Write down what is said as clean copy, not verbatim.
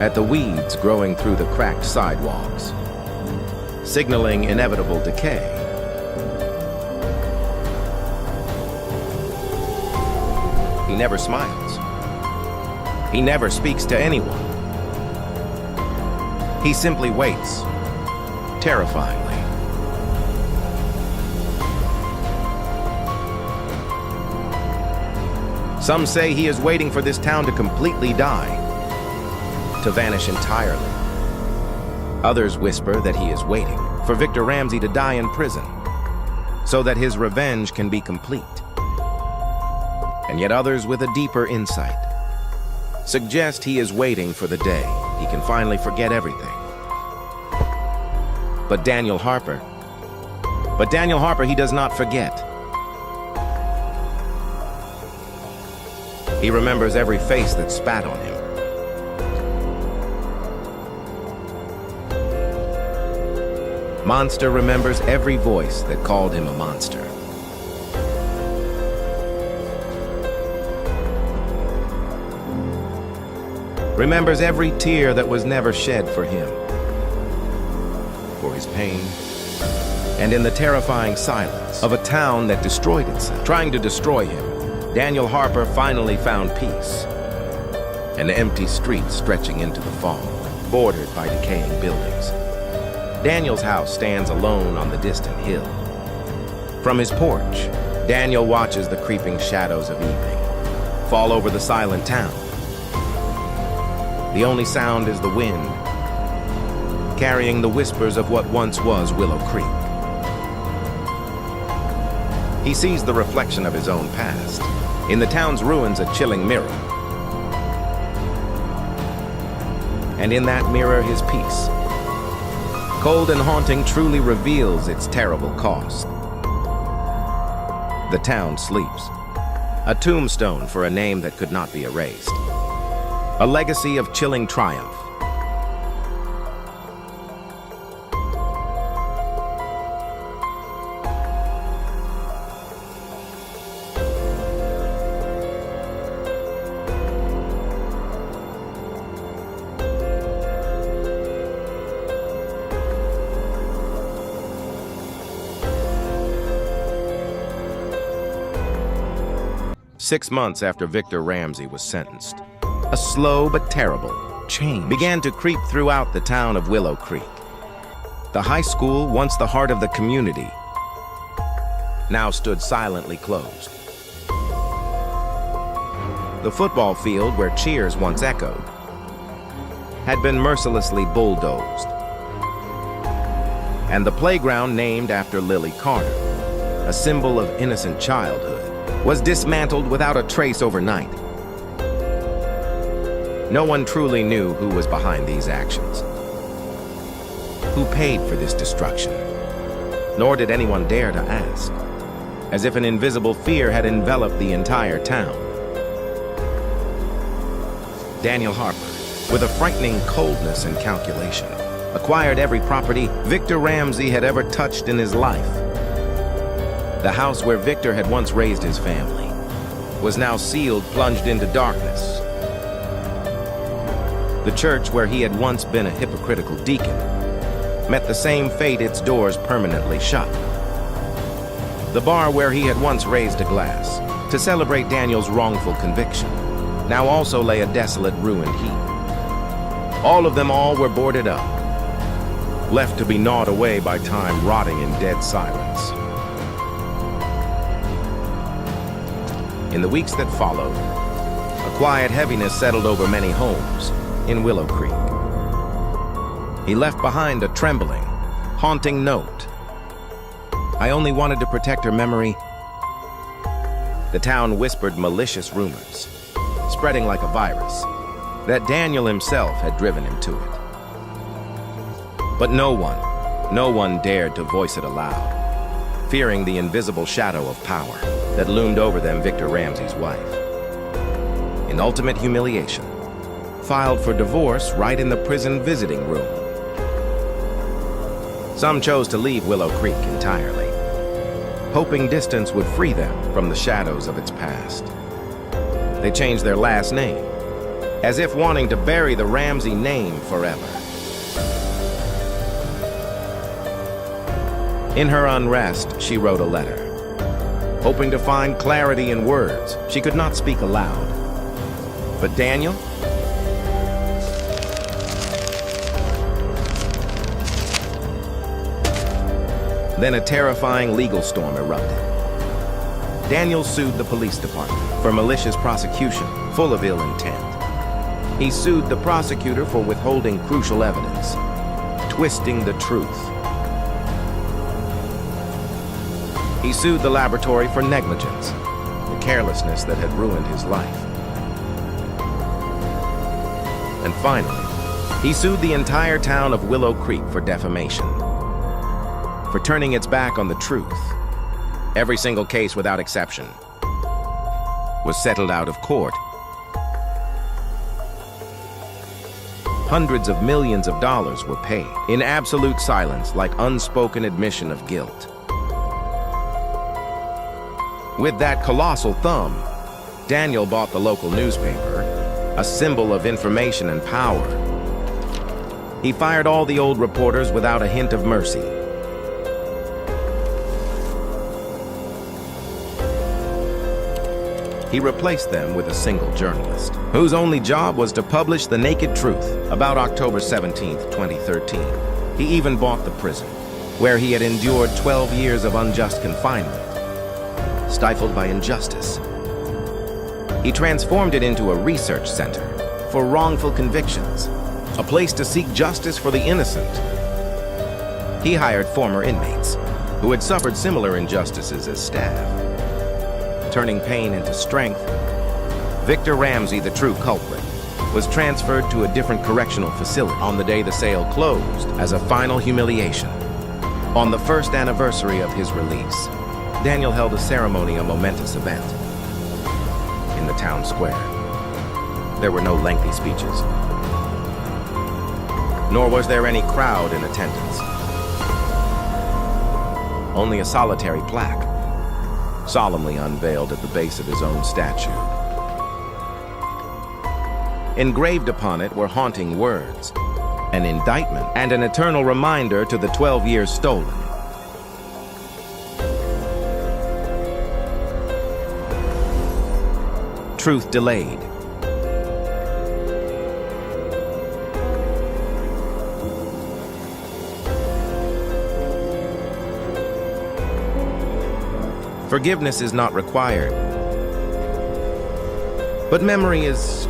at the weeds growing through the cracked sidewalks, signaling inevitable decay. He never smiles. He never speaks to anyone. He simply waits, terrifyingly. Some say he is waiting for this town to completely die, to vanish entirely. Others whisper that he is waiting for Victor Ramsey to die in prison, so that his revenge can be complete. And yet others with a deeper insight suggest he is waiting for the day he can finally forget everything. But Daniel Harper, he does not forget. He remembers every face that spat on him. Monster remembers every voice that called him a monster. Remembers every tear that was never shed for him, for his pain, and in the terrifying silence of a town that destroyed itself, trying to destroy him, Daniel Harper finally found peace. An empty street stretching into the fog, bordered by decaying buildings. Daniel's house stands alone on the distant hill. From his porch, Daniel watches the creeping shadows of evening fall over the silent town. The only sound is the wind, carrying the whispers of what once was Willow Creek. He sees the reflection of his own past. In the town's ruins, a chilling mirror. And in that mirror, his peace. Cold and haunting, truly reveals its terrible cost. The town sleeps. A tombstone for a name that could not be erased. A legacy of chilling triumph. Six months after Victor Ramsey was sentenced, a slow but terrible change began to creep throughout the town of Willow Creek. The high school, once the heart of the community, now stood silently closed. The football field, where cheers once echoed, had been mercilessly bulldozed. And the playground, named after Lily Carter, a symbol of innocent childhood, was dismantled without a trace overnight. No one truly knew who was behind these actions, who paid for this destruction, nor did anyone dare to ask, as if an invisible fear had enveloped the entire town. Daniel Harper, with a frightening coldness and calculation, acquired every property Victor Ramsey had ever touched in his life. The house where Victor had once raised his family was now sealed, plunged into darkness. The church where he had once been a hypocritical deacon met the same fate, its doors permanently shut. The bar where he had once raised a glass to celebrate Daniel's wrongful conviction now also lay a desolate, ruined heap. All of them were boarded up, left to be gnawed away by time, rotting in dead silence. In the weeks that followed, a quiet heaviness settled over many homes in Willow Creek. He left behind a trembling, haunting note. I only wanted to protect her memory. The town whispered malicious rumors, spreading like a virus, that Daniel himself had driven him to it. But no one dared to voice it aloud, fearing the invisible shadow of power that loomed over them, Victor Ramsey's wife. In ultimate humiliation, filed for divorce right in the prison visiting room. Some chose to leave Willow Creek entirely, hoping distance would free them from the shadows of its past. They changed their last name, as if wanting to bury the Ramsey name forever. In her unrest, she wrote a letter, hoping to find clarity in words she could not speak aloud. But Daniel? Then a terrifying legal storm erupted. Daniel sued the police department for malicious prosecution, full of ill intent. He sued the prosecutor for withholding crucial evidence, twisting the truth. He sued the laboratory for negligence, the carelessness that had ruined his life. And finally, he sued the entire town of Willow Creek for defamation, for turning its back on the truth. Every single case, without exception, was settled out of court. Hundreds of millions of dollars were paid in absolute silence, like unspoken admission of guilt. With that colossal thumb, Daniel bought the local newspaper, a symbol of information and power. He fired all the old reporters without a hint of mercy. He replaced them with a single journalist, whose only job was to publish the naked truth about October 17, 2013. He even bought the prison, where he had endured 12 years of unjust confinement, stifled by injustice. He transformed it into a research center for wrongful convictions, a place to seek justice for the innocent. He hired former inmates who had suffered similar injustices as staff. Turning pain into strength, Victor Ramsey, the true culprit, was transferred to a different correctional facility on the day the sale closed as a final humiliation. On the first anniversary of his release, Daniel held a ceremony, a momentous event, in the town square. There were no lengthy speeches, nor was there any crowd in attendance. Only a solitary plaque, solemnly unveiled at the base of his own statue. Engraved upon it were haunting words, an indictment, and an eternal reminder to the 12 years stolen. Truth delayed. Forgiveness is not required, but memory is